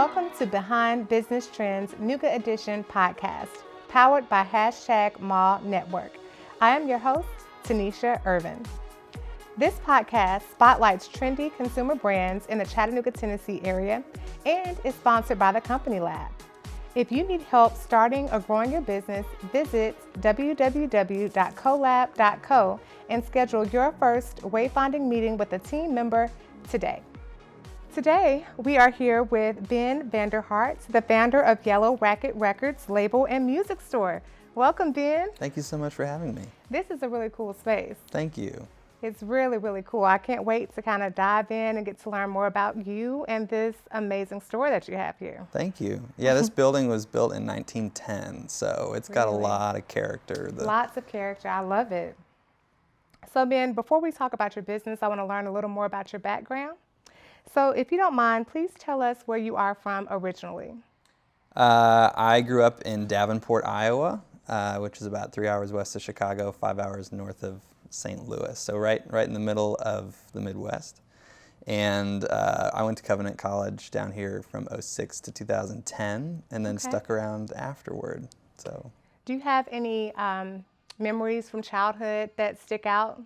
welcome to Behind Business Trends Nougat Edition podcast, powered by #Mall Network. I am your host, Tanisha Irvin. This podcast spotlights trendy consumer brands in the Chattanooga, Tennessee area and is sponsored by the Company Lab. If you need help starting or growing your business, visit www.colab.co and schedule your first wayfinding meeting with a team member today. Today, we are here with Ben Vanderhart, the founder of Racket Records label and music store. Welcome, Ben. Thank you so much for having me. This is a really cool space. Thank you. It's really, really cool. I can't wait to kind of dive in and get to learn more about you and this amazing store that you have here. Thank you. Yeah, this building was built in 1910, so it's got a lot of character. Lots of character. I love it. So, Ben, before we talk about your business, I want to learn a little more about your background. So if you don't mind, please tell us where you are from originally. I grew up in Davenport, Iowa, which is about 3 hours west of Chicago, 5 hours north of St. Louis, so right in the middle of the Midwest. And I went to Covenant College down here from 2006 to 2010, and then stuck around afterward. So, do you have any memories from childhood that stick out?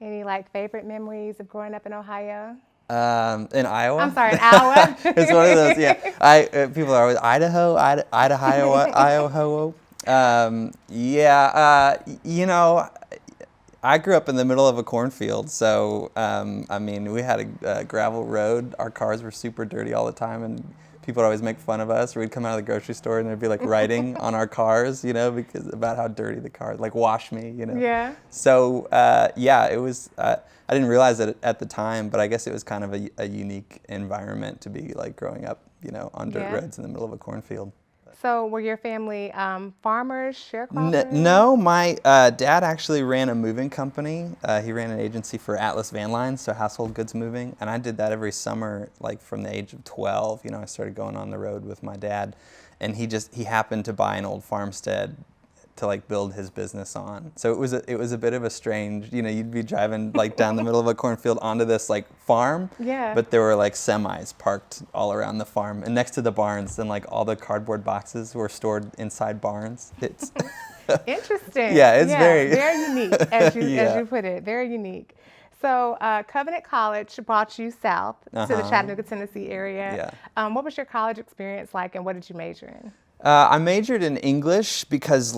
Any favorite memories of growing up in Ohio? In Iowa? I'm sorry, in Iowa. It's one of those, yeah. People are always Idaho. I grew up in the middle of a cornfield, so we had a gravel road. Our cars were super dirty all the time, and people would always make fun of us. Or we'd come out of the grocery store and there'd be writing on our cars, because about how dirty the car, wash me, Yeah. So it was. I didn't realize it at the time, but I guess it was kind of a unique environment to be growing up, on dirt roads in the middle of a cornfield. So were your family farmers, sharecroppers? No, my dad actually ran a moving company. He ran an agency for Atlas Van Lines, so household goods moving, and I did that every summer, from the age of 12. I started going on the road with my dad, and he happened to buy an old farmstead to build his business on. So it was a bit of a strange, you'd be driving down the middle of a cornfield onto this farm, but there were semis parked all around the farm, and next to the barns, and all the cardboard boxes were stored inside barns. It's interesting. Yeah, it's very unique, as you put it, very unique. So Covenant College brought you south to the Chattanooga, Tennessee area. Yeah. What was your college experience like, and what did you major in? I majored in English because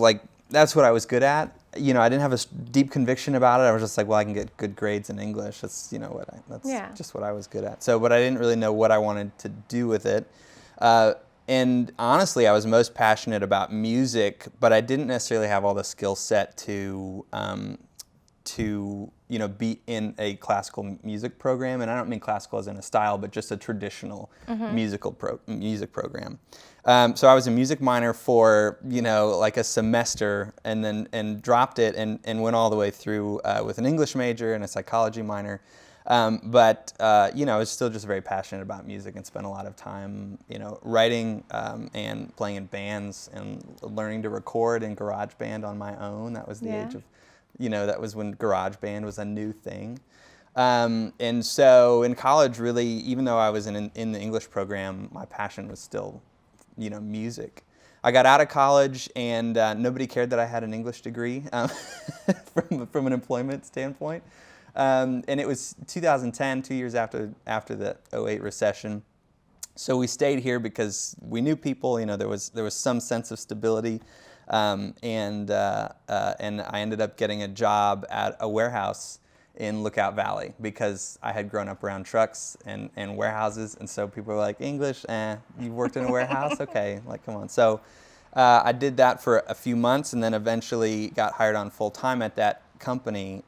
that's what I was good at. I didn't have a deep conviction about it. I was just I can get good grades in English. That's just what I was good at. So, but I didn't really know what I wanted to do with it. And honestly, I was most passionate about music, but I didn't necessarily have all the skill set to be in a classical music program. And I don't mean classical as in a style, but just a traditional music program. So I was a music minor for, a semester, and dropped it and went all the way through with an English major and a psychology minor. But I was still just very passionate about music and spent a lot of time, writing and playing in bands and learning to record in GarageBand on my own. That was the age of, that was when GarageBand was a new thing. And so in college, really, even though I was in the English program, my passion was still music. I got out of college, and nobody cared that I had an English degree from an employment standpoint. And it was 2010, 2 years after the 2008 recession. So we stayed here because we knew people. There was some sense of stability, and I ended up getting a job at a warehouse in Lookout Valley because I had grown up around trucks and warehouses, and so people were like, English, you worked in a warehouse? Okay, come on. So I did that for a few months, and then eventually got hired on full-time at that company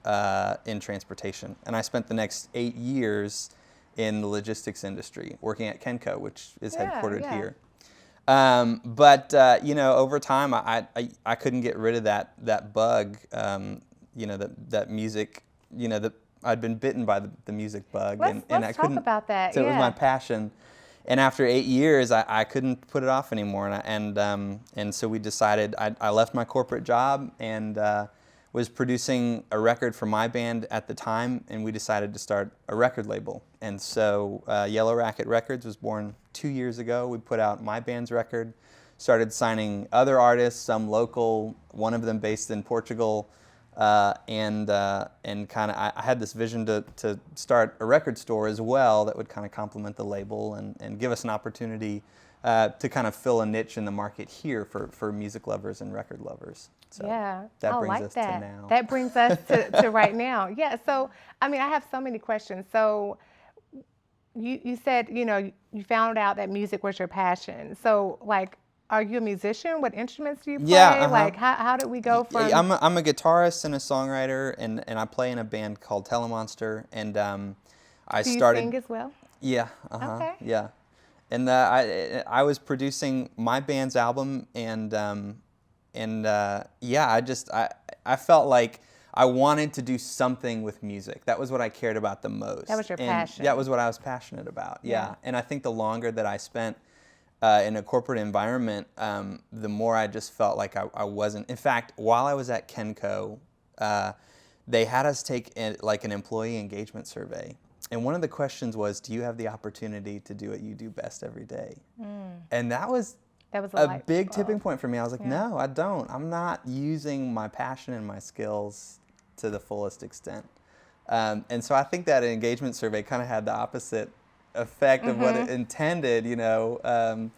in transportation. And I spent the next 8 years in the logistics industry, working at Kenco, which is headquartered here. But over time, I couldn't get rid of that bug, that music, that I'd been bitten by the music bug. Let's I couldn't talk about that. So it was my passion. And after 8 years, I couldn't put it off anymore. And so we decided, I left my corporate job and was producing a record for my band at the time, and we decided to start a record label. And so Yellow Racket Records was born 2 years ago. We put out my band's record, started signing other artists, some local, one of them based in Portugal, and kind of I had this vision to start a record store as well that would kind of complement the label and give us an opportunity to kind of fill a niche in the market here for music lovers and record lovers. So yeah, that I brings like us that. to now. That brings us to right now. Yeah, so I mean, I have so many questions. So you said, you found out that music was your passion. So like, are you a musician? What instruments do you play? Yeah, Like, how did we go from? Yeah, I'm a guitarist and a songwriter, and I play in a band called Telemonster, and I Do you started. sing as well? Yeah, Okay. yeah, and I was producing my band's album, and yeah, I felt like I wanted to do something with music. That was what I cared about the most. That was your and passion. That was what I was passionate about. Yeah, and I think the longer that I spent in a corporate environment, the more I just felt like I wasn't. In fact, while I was at Kenco, they had us take like an employee engagement survey. And one of the questions was, do you have the opportunity to do what you do best every day? And that was a big tipping point for me. I was like, no, I don't. I'm not using my passion and my skills to the fullest extent. And so I think that engagement survey kind of had the opposite effect of what it intended, and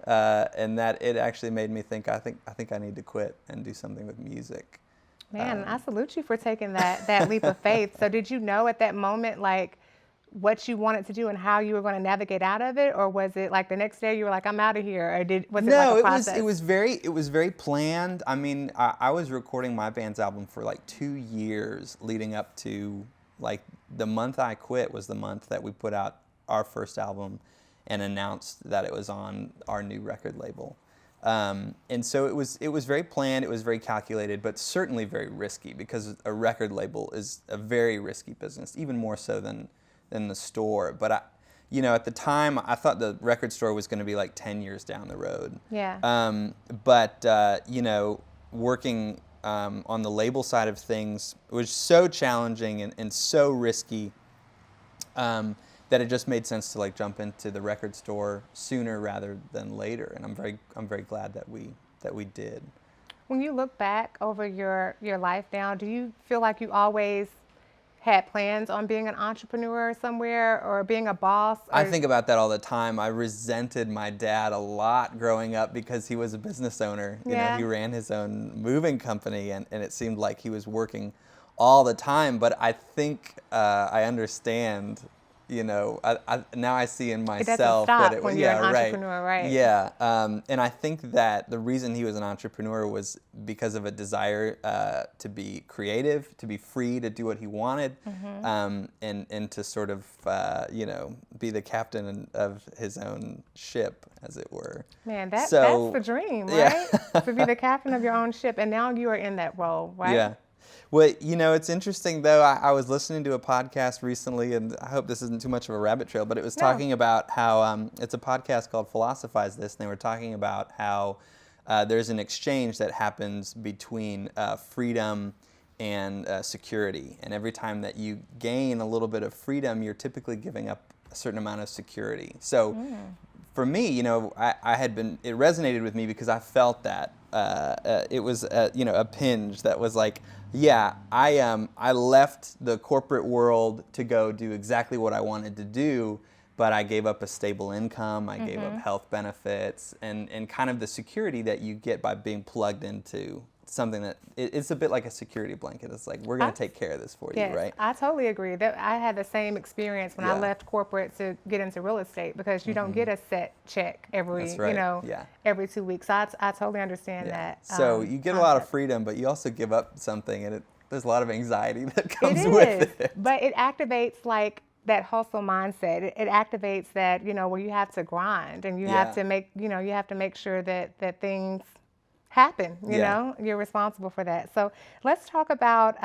that it actually made me think, I think I need to quit and do something with music. Man, I salute you for taking that leap of faith. So did you know at that moment, like, what you wanted to do and how you were going to navigate out of it, or was it like the next day you were like, I'm out of here, or was it like a process? it was very planned. I mean, I was recording my band's album for like 2 years leading up to, like, the month I quit was the month that we put out our first album and announced that it was on our new record label. And so it was very planned, it was very calculated, but certainly very risky, because a record label is a very risky business, even more so than the store. But at the time, I thought the record store was going to be like 10 years down the road. Yeah. But working on the label side of things was so challenging and so risky that it just made sense to like jump into the record store sooner rather than later. And I'm very glad that we did. When you look back over your life now, do you feel like you always had plans on being an entrepreneur somewhere or being a boss? I think about that all the time. I resented my dad a lot growing up because he was a business owner. You know, he ran his own moving company, and it seemed like he was working all the time. But I think I understand. Now I see in myself it doesn't stop what it was. when you're an entrepreneur, right? Yeah, and I think that the reason he was an entrepreneur was because of a desire to be creative, to be free to do what he wanted, and to sort of be the captain of his own ship, as it were. Man, that's the dream, right? To be the captain of your own ship, and now you are in that role, right? Yeah. Well, it's interesting, though. I was listening to a podcast recently, and I hope this isn't too much of a rabbit trail, but it was talking about how it's a podcast called Philosophize This, and they were talking about how there's an exchange that happens between freedom and security. And every time that you gain a little bit of freedom, you're typically giving up a certain amount of security. So for me, it resonated with me because I felt that. It was a pinch that was like, I left the corporate world to go do exactly what I wanted to do, but I gave up a stable income, I gave up health benefits, and kind of the security that you get by being plugged into something that it's a bit like a security blanket. It's like, we're going to take care of this for you, right? I totally agree. I had the same experience when I left corporate to get into real estate, because you don't get a set check every 2 weeks. So I totally understand that. So you get a lot of freedom, but you also give up something, and there's a lot of anxiety that comes with it. But it activates like that hustle mindset. It activates that, where you have to grind, and you have to make, you have to make sure that things happen, you're responsible for that. So let's talk about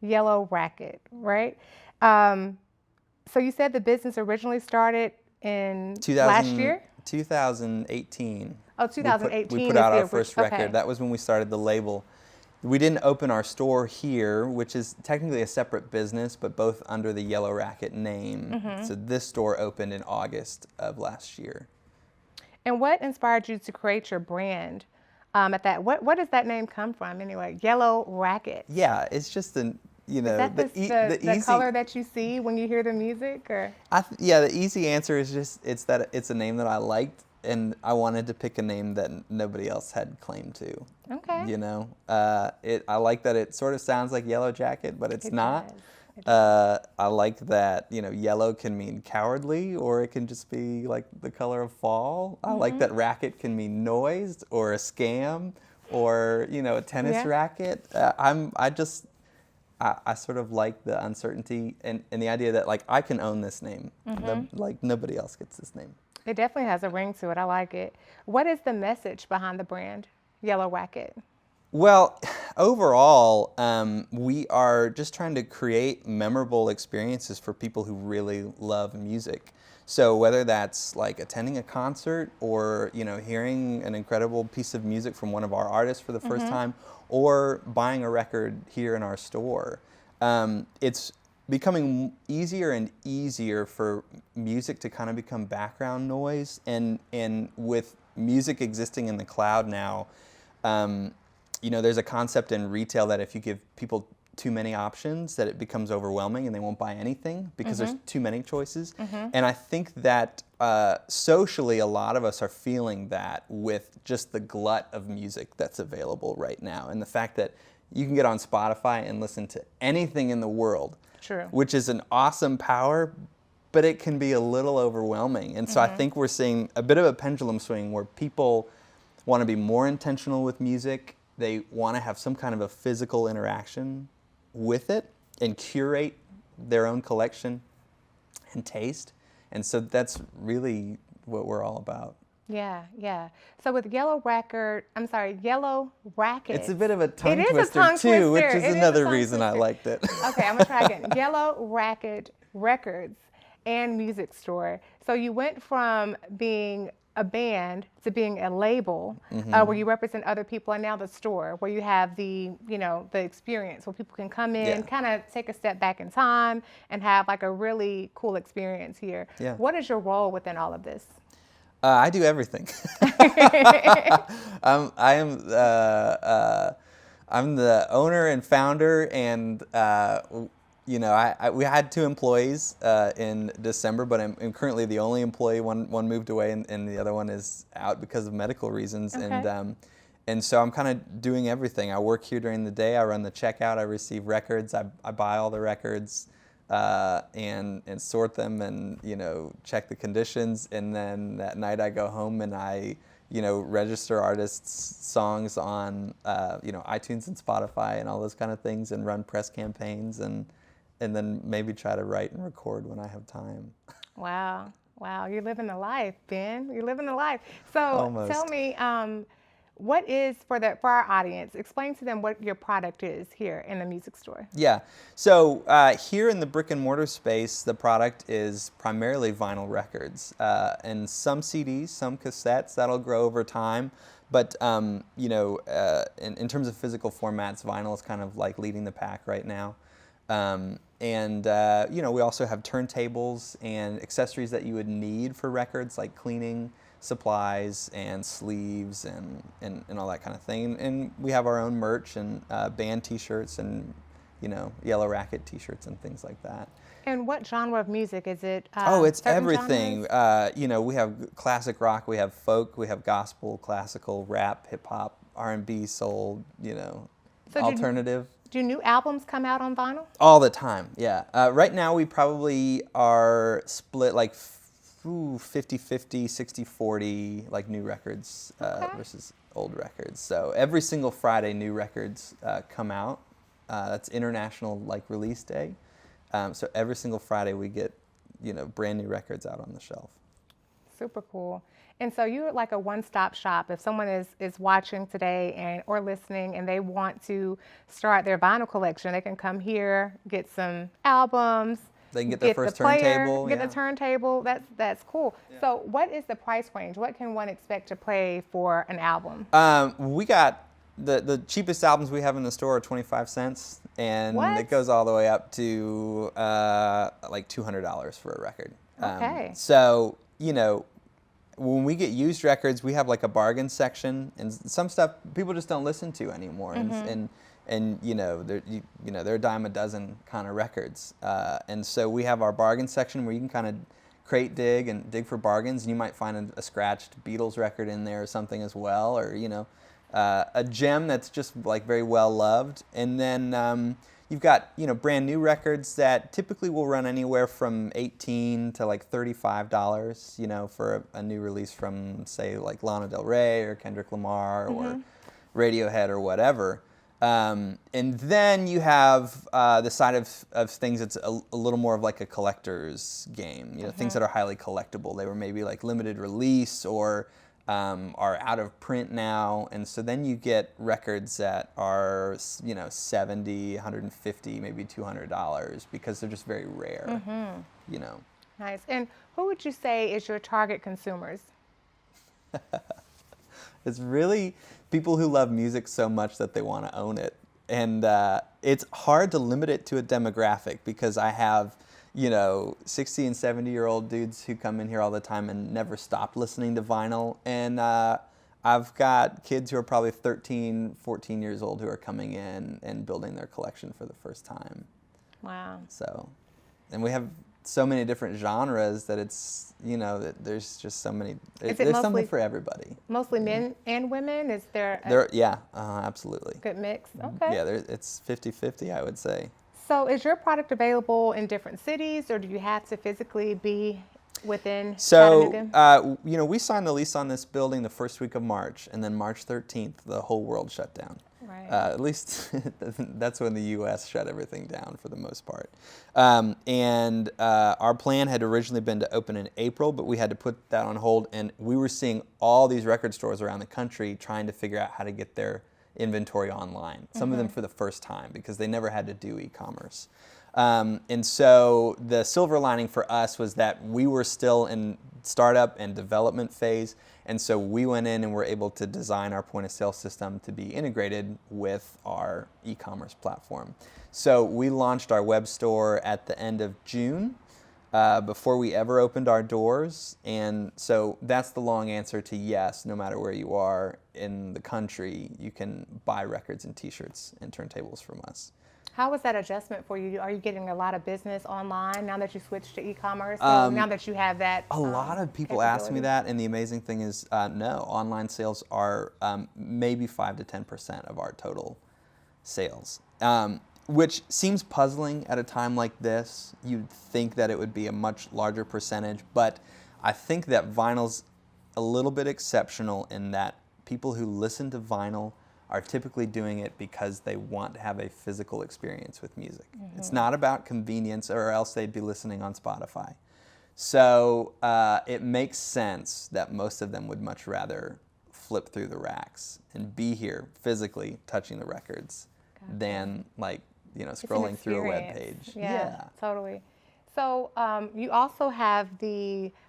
Yellow Racket, right? So you said the business originally started in last year? 2018. Oh, 2018. We put out our first record. That was when we started the label. we didn't open our store here, which is technically a separate business, but both under the Yellow Racket name. So this store opened in August of last year. And what inspired you to create your brand at that? What does that name come from anyway? Yellow Racket. Yeah, it's just an, you know, Is that the color that you see when you hear the music, or? Yeah, the easy answer is just it's a name that I liked, and I wanted to pick a name that nobody else had claim to. Okay. You know, I like that it sort of sounds like Yellow Jacket, but it's not. I like that, you know, yellow can mean cowardly, or it can just be like the color of fall. I like that racket can mean noise or a scam or, you know, a tennis racket. I sort of like the uncertainty and the idea that, like, I can own this name. Like, nobody else gets this name. It definitely has a ring to it. I like it. What is the message behind the brand, Yellow Racket? Well, overall, we are just trying to create memorable experiences for people who really love music. So whether that's like attending a concert or, you know, hearing an incredible piece of music from one of our artists for the first time, or buying a record here in our store, it's becoming easier and easier for music to kind of become background noise. And with music existing in the cloud now, you know, there's a concept in retail that if you give people too many options, that it becomes overwhelming and they won't buy anything because there's too many choices. And I think that socially, a lot of us are feeling that with just the glut of music that's available right now, and the fact that you can get on Spotify and listen to anything in the world, which is an awesome power, but it can be a little overwhelming. And so I think we're seeing a bit of a pendulum swing where people want to be more intentional with music. They want to have some kind of a physical interaction with it and curate their own collection and taste. And so that's really what we're all about. Yeah. So with Yellow Racket. It's a bit of a tongue It is twister a tongue too, twister. which is It is a another tongue reason I twister. liked it. Okay, I'm gonna try again. Yellow Racket Records and Music Store. So you went from being a band to being a label, where you represent other people, and now the store where you have the, you know, the experience where people can come in, kind of take a step back in time and have like a really cool experience here. What is your role within all of this? I do everything. I'm the owner and founder, and you know, we had 2 employees in December, but I'm currently the only employee. One moved away, and the other one is out because of medical reasons. And so I'm kind of doing everything. I work here during the day. I run the checkout. I receive records. I buy all the records and sort them, and, you know, check the conditions. And then at night I go home and I, you know, register artists' songs on you know, iTunes and Spotify and all those kind of things, and run press campaigns, and then maybe try to write and record when I have time. Wow, you're living the life, Ben. You're living the life. So Almost. Tell me, what is, for our audience, explain to them what your product is here in the music store. Yeah, so here in the brick and mortar space, the product is primarily vinyl records, and some CDs, some cassettes. That'll grow over time. But you know, in terms of physical formats, vinyl is kind of like leading the pack right now. You know, we also have turntables and accessories that you would need for records, like cleaning supplies and sleeves and all that kind of thing. And we have our own merch and band T-shirts and, you know, Yellow Racket T-shirts and things like that. And what genre of music is it? It's everything. You know, we have classic rock, we have folk, we have gospel, classical, rap, hip hop, R&B, soul, you know, alternative. Do new albums come out on vinyl? All the time, yeah. Right now we probably are split like 50-50, 60-40, like new records versus old records. So every single Friday new records come out. That's International like release day. So every single Friday we get, you know, brand new records out on the shelf. Super cool. And so you're like a one-stop shop. If someone is watching today or listening and they want to start their vinyl collection, they can come here, get some albums. They can get their first turntable. Get the turntable. That's cool. Yeah. So what is the price range? What can one expect to pay for an album? We got the cheapest albums we have in the store are 25 cents, and What? it goes all the way up to like $200 for a record. Okay. So, when we get used records, we have like a bargain section, and some stuff people just don't listen to anymore, and they're a dime a dozen kind of records, and so we have our bargain section where you can kind of crate dig and dig for bargains, and you might find a scratched Beatles record in there or something as well, or a gem that's just like very well loved, and then you've got brand new records that typically will run anywhere from $18 to like $35, for a new release from, say, like Lana Del Rey or Kendrick Lamar or Radiohead or whatever. And then you have the side of things that's a little more of like a collector's game, things that are highly collectible. They were maybe like limited release or are out of print now, and so then you get records that are $70, $150, maybe $200 because they're just very rare. Nice. And who would you say is your target consumers? It's really people who love music so much that they want to own it, and it's hard to limit it to a demographic because I have 60 and 70-year-old dudes who come in here all the time and never stop listening to vinyl. And I've got kids who are probably 13, 14 years old who are coming in and building their collection for the first time. Wow. So, and we have so many different genres that it's, that there's just so many, there's something for everybody. Mostly men and women? Is there absolutely. Good mix? Okay. Yeah, it's 50-50, I would say. So is your product available in different cities, or do you have to physically be within Chattanooga? We signed the lease on this building the first week of March, and then March 13th, the whole world shut down. Right. At least that's when the U.S. shut everything down for the most part. And our plan had originally been to open in April, but we had to put that on hold, and we were seeing all these record stores around the country trying to figure out how to get their inventory online, some of them for the first time because they never had to do e-commerce. And so the silver lining for us was that we were still in startup and development phase, and so we went in and were able to design our point of sale system to be integrated with our e-commerce platform. So we launched our web store at the end of June, before we ever opened our doors, and so that's the long answer to yes, no matter where you are in the country, you can buy records and t-shirts and turntables from us. How was that adjustment for you? Are you getting a lot of business online now that you switched to e-commerce? Now that you have that A lot of people ask me that, and the amazing thing is no, online sales are maybe 5 to 10% of our total sales. Which seems puzzling at a time like this. You'd think that it would be a much larger percentage, but I think that vinyl's a little bit exceptional in that people who listen to vinyl are typically doing it because they want to have a physical experience with music. It's not about convenience, or else they'd be listening on Spotify. So it makes sense that most of them would much rather flip through the racks and be here physically touching the records than like scrolling through a web page. Yeah, totally. So you also have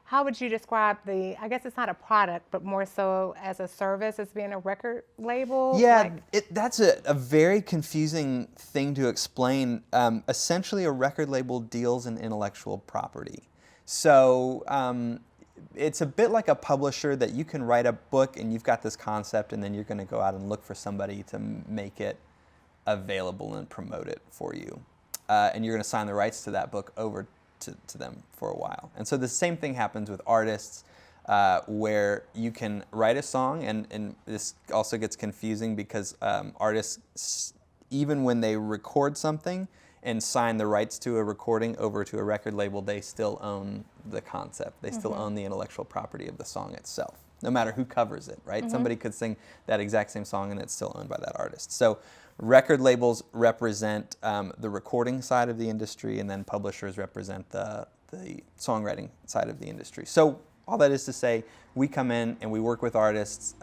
how would you describe I guess it's not a product, but more so as a service, as being a record label? Yeah, that's a very confusing thing to explain. Essentially, a record label deals in intellectual property. So it's a bit like a publisher that you can write a book and you've got this concept, and then you're going to go out and look for somebody to make it available and promote it for you. And you're going to sign the rights to that book over to them for a while. And so the same thing happens with artists, where you can write a song, and this also gets confusing because artists, even when they record something and sign the rights to a recording over to a record label, they still own the concept. They still own the intellectual property of the song itself, no matter who covers it, right? Somebody could sing that exact same song and it's still owned by that artist. So record labels represent the recording side of the industry, and then publishers represent the songwriting side of the industry. So all that is to say, we come in and we work with artists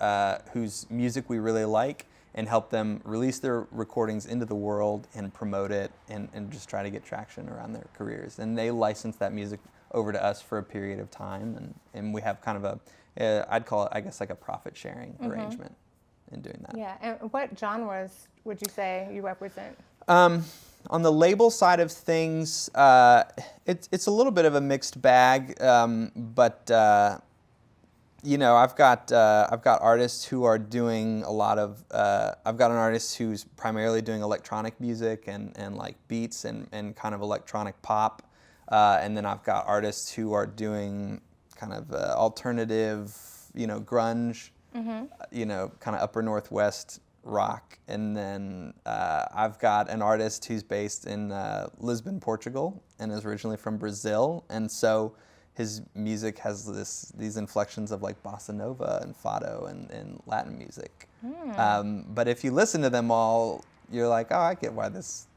whose music we really like and help them release their recordings into the world and promote it and just try to get traction around their careers. And they license that music over to us for a period of time, and we have kind of I'd call it, I guess, like a profit sharing arrangement. in doing that. Yeah, and what genres would you say you represent? On the label side of things, it's a little bit of a mixed bag, but I've got artists who are doing a lot of. I've got an artist who's primarily doing electronic music and like beats and kind of electronic pop, and then I've got artists who are doing kind of alternative, grunge, kind of upper Northwest rock, and then I've got an artist who's based in Lisbon, Portugal, and is originally from Brazil, and so his music has these inflections of like bossa nova and fado and Latin music. But if you listen to them all, you're like, oh, I get why this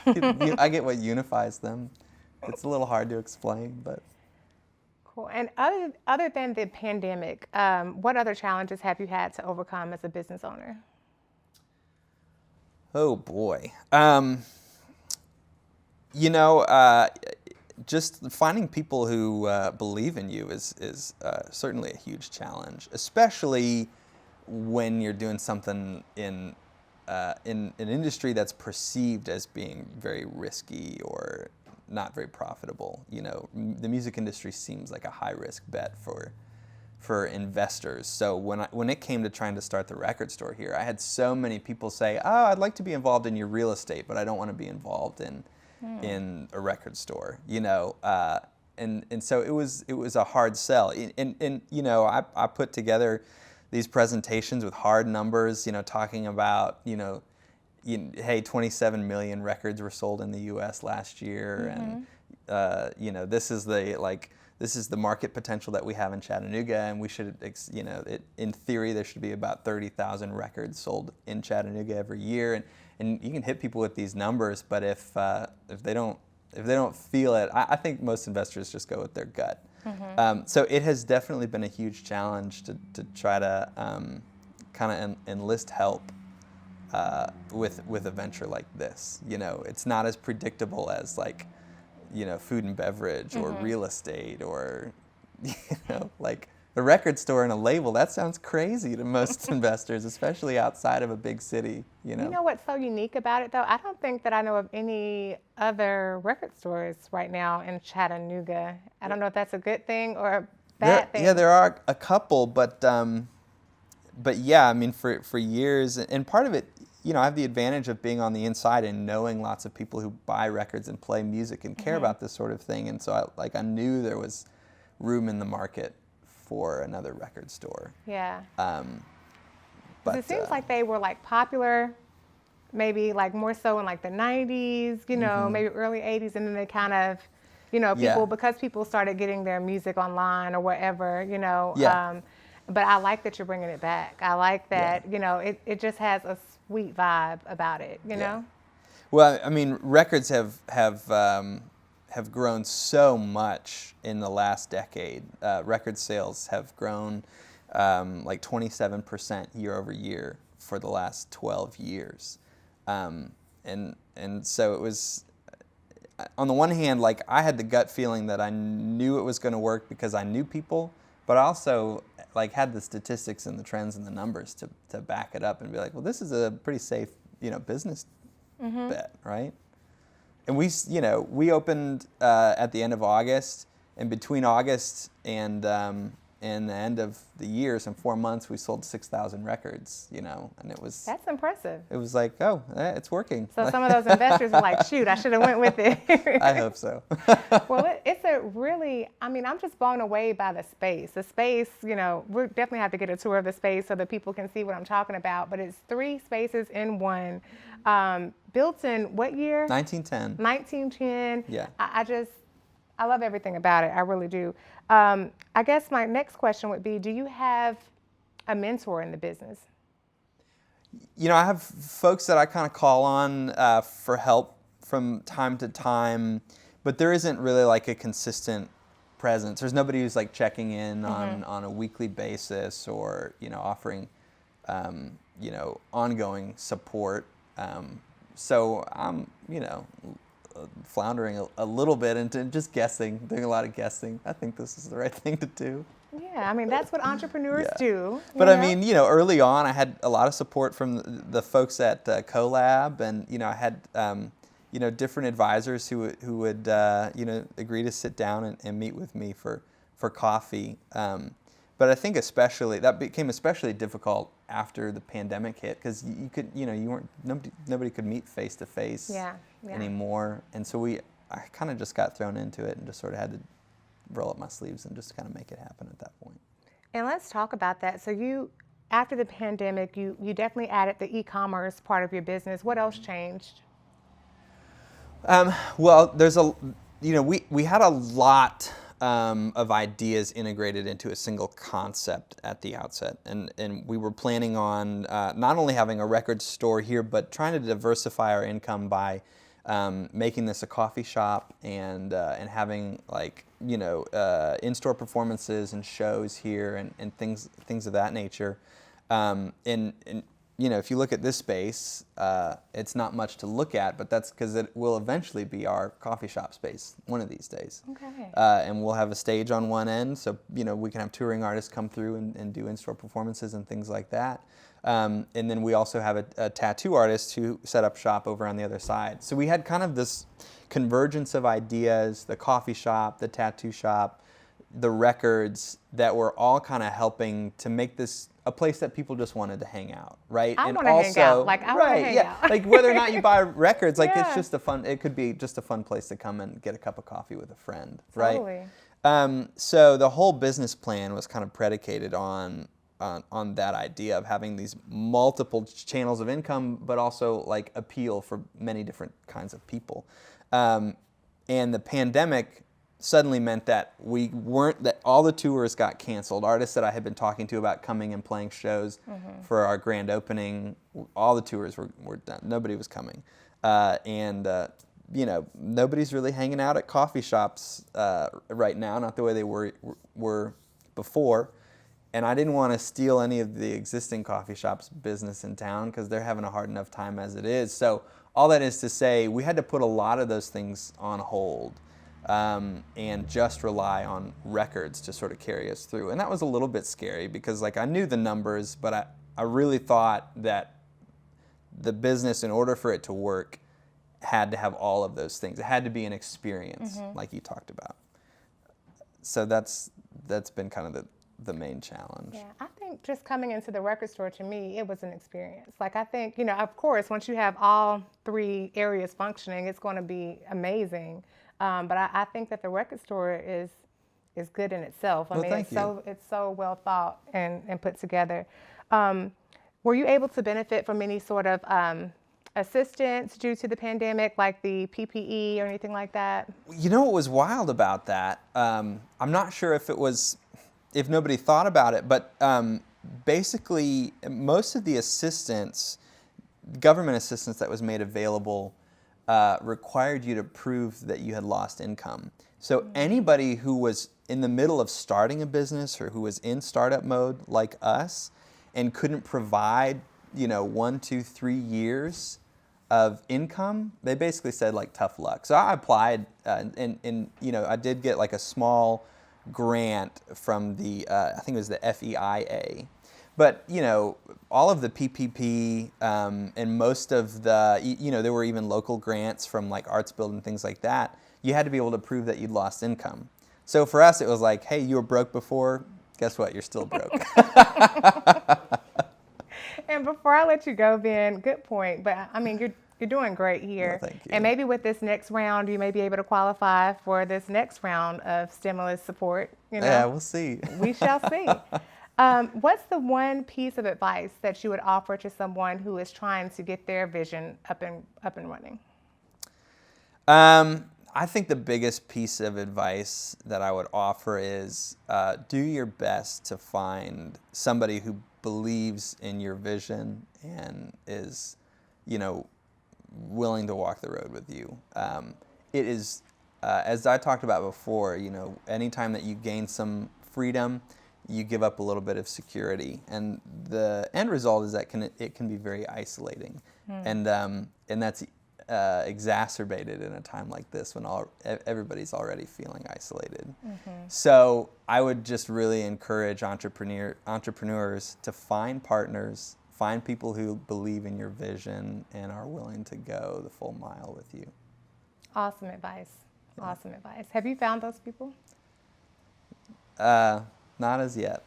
I get what unifies them. It's a little hard to explain, but. Cool. And other than the pandemic, what other challenges have you had to overcome as a business owner? Oh boy. Just finding people who believe in you is certainly a huge challenge, especially when you're doing something in an industry that's perceived as being very risky or not very profitable. The music industry seems like a high-risk bet for investors. So when it came to trying to start the record store here, I had so many people say, "Oh, I'd like to be involved in your real estate, but I don't want to be involved in a record store." And so it was a hard sell. And I put together these presentations with hard numbers, talking about hey, 27 million records were sold in the U.S. last year, and this is the market potential that we have in Chattanooga, and we should, in theory, there should be about 30,000 records sold in Chattanooga every year, and you can hit people with these numbers, but if they don't feel it, I think most investors just go with their gut. So it has definitely been a huge challenge to try to kind of enlist help. With a venture like this, it's not as predictable as food and beverage or real estate or, like a record store and a label. That sounds crazy to most investors, especially outside of a big city. You know what's so unique about it, though? I don't think that I know of any other record stores right now in Chattanooga. I don't know if that's a good thing or a bad thing. Yeah, there are a couple, but yeah, I mean, for years, and part of it, I have the advantage of being on the inside and knowing lots of people who buy records and play music and care about this sort of thing, and so I knew there was room in the market for another record store. Yeah. But it seems like they were popular, maybe more so in the 90s, maybe early 80s, and then they kind of, because people started getting their music online or whatever, but I like that you're bringing it back. I like that, it just has a sweet vibe about it, you know? Well, I mean, records have grown so much in the last decade. Record sales have grown 27% year over year for the last 12 years. And so it was, on the one hand, I had the gut feeling that I knew it was going to work because I knew people, but I also had the statistics and the trends and the numbers to back it up and be like, well, this is a pretty safe, business bet, right? And we opened at the end of August, and between August and the end of the year, so in 4 months, we sold 6,000 records, and it was... That's impressive. It was like, oh, it's working. So some of those investors were like, shoot, I should have went with it. I hope so. Well, it's a really, I'm just blown away by the space. The space, we definitely have to get a tour of the space so that people can see what I'm talking about, but it's 3 spaces in one. Built in what year? 1910. 1910. Yeah. I love everything about it. I really do. I guess my next question would be, do you have a mentor in the business? I have folks that I kind of call on for help from time to time, but there isn't really a consistent presence. There's nobody who's checking in on a weekly basis or, offering, ongoing support. So I'm, floundering a little bit into just guessing, doing a lot of guessing. I think this is the right thing to do. Yeah, I mean, that's what entrepreneurs Yeah. do. But I mean, early on, I had a lot of support from the folks at CoLab, and I had different advisors who would agree to sit down and meet with me for coffee. But I think that became especially difficult after the pandemic hit, because nobody could meet face to face anymore, and so I kind of just got thrown into it and just sort of had to roll up my sleeves and just kind of make it happen at that point. And let's talk about that. So after the pandemic, you definitely added the e-commerce part of your business. What else changed? Well, we had a lot of ideas integrated into a single concept at the outset, and we were planning on not only having a record store here, but trying to diversify our income by making this a coffee shop and having in-store performances and shows here and things of that nature. If you look at this space, it's not much to look at, but that's because it will eventually be our coffee shop space one of these days. Okay. And we'll have a stage on one end, so we can have touring artists come through and do in-store performances and things like that. And then we also have a tattoo artist who set up shop over on the other side. So we had kind of this convergence of ideas: the coffee shop, the tattoo shop, the records, that were all kind of helping to make this a place that people just wanted to hang out, right? I want to hang out. I want to hang out. Like whether or not you buy records, it's just it could be just a fun place to come and get a cup of coffee with a friend, right? Totally. So the whole business plan was kind of predicated on that idea of having these multiple channels of income, but also appeal for many different kinds of people. And the pandemic suddenly meant that that all the tours got canceled. Artists that I had been talking to about coming and playing shows for our grand opening, all the tours were done. Nobody was coming. Nobody's really hanging out at coffee shops right now, not the way they were before. And I didn't want to steal any of the existing coffee shops' business in town, because they're having a hard enough time as it is. So all that is to say, we had to put a lot of those things on hold. And just rely on records to sort of carry us through. And that was a little bit scary, because I knew the numbers, but I really thought that the business, in order for it to work, had to have all of those things. It had to be an experience, like you talked about. So that's been kind of the main challenge. Yeah, I think just coming into the record store, to me, it was an experience. I think, of course, once you have all three areas functioning, it's going to be amazing. But I think that the record store is good in itself. It's so well thought and put together. Were you able to benefit from any sort of assistance due to the pandemic, like the PPE or anything like that? What was wild about that? I'm not sure if nobody thought about it, but basically most of the government assistance that was made available required you to prove that you had lost income. So anybody who was in the middle of starting a business, or who was in startup mode like us and couldn't provide, 1, 2, 3 years of income, they basically said tough luck. So I applied and I did get a small grant from the, I think it was the FEIA. But, all of the PPP and most of the, there were even local grants from Arts Build and things like that. You had to be able to prove that you'd lost income. So for us, it was hey, you were broke before. Guess what? You're still broke. And before I let you go, Ben, good point. But I mean, you're doing great here. Well, thank you. And maybe with this next round, you may be able to qualify for this next round of stimulus support. Yeah, we'll see. We shall see. What's the one piece of advice that you would offer to someone who is trying to get their vision up and running? I think the biggest piece of advice that I would offer is do your best to find somebody who believes in your vision and is, willing to walk the road with you. It is, as I talked about before, anytime that you gain some freedom, you give up a little bit of security, and the end result is that it can be very isolating, and that's exacerbated in a time like this when everybody's already feeling isolated. So I would just really encourage entrepreneurs to find partners, find people who believe in your vision and are willing to go the full mile with you. Awesome advice. Yeah. Awesome advice. Have you found those people? Not as yet.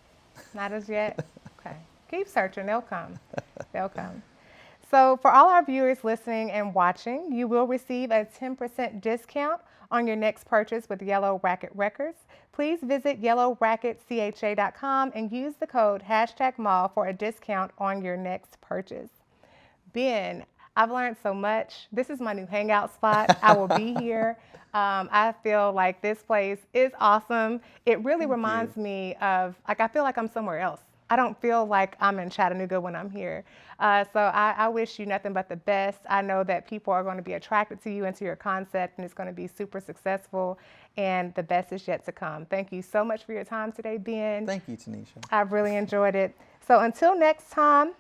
Not as yet? Okay. Keep searching. They'll come. They'll come. So for all our viewers listening and watching, you will receive a 10% discount on your next purchase with Yellow Racket Records. Please visit yellowracketcha.com and use the code #mall for a discount on your next purchase. Ben, I've learned so much. This is my new hangout spot. I will be here. I feel like this place is awesome. It really reminds me of, I feel like I'm somewhere else. I don't feel like I'm in Chattanooga when I'm here. So I wish you nothing but the best. I know that people are going to be attracted to you and to your concept, and it's going to be super successful, and the best is yet to come. Thank you so much for your time today, Ben. Thank you, Tanisha. I've really enjoyed it. So until next time,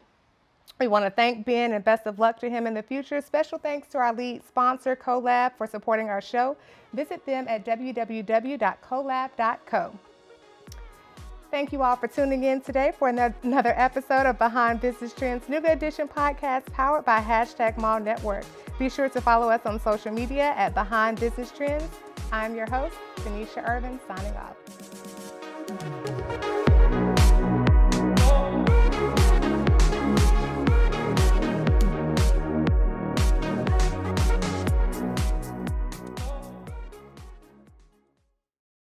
we want to thank Ben and best of luck to him in the future. Special thanks to our lead sponsor, Colab, for supporting our show. Visit them at www.colab.co. Thank you all for tuning in today for another episode of Behind Business Trends Nougat Edition podcast powered by #Mall Network. Be sure to follow us on social media at Behind Business Trends. I'm your host, Tanisha Irvin, signing off.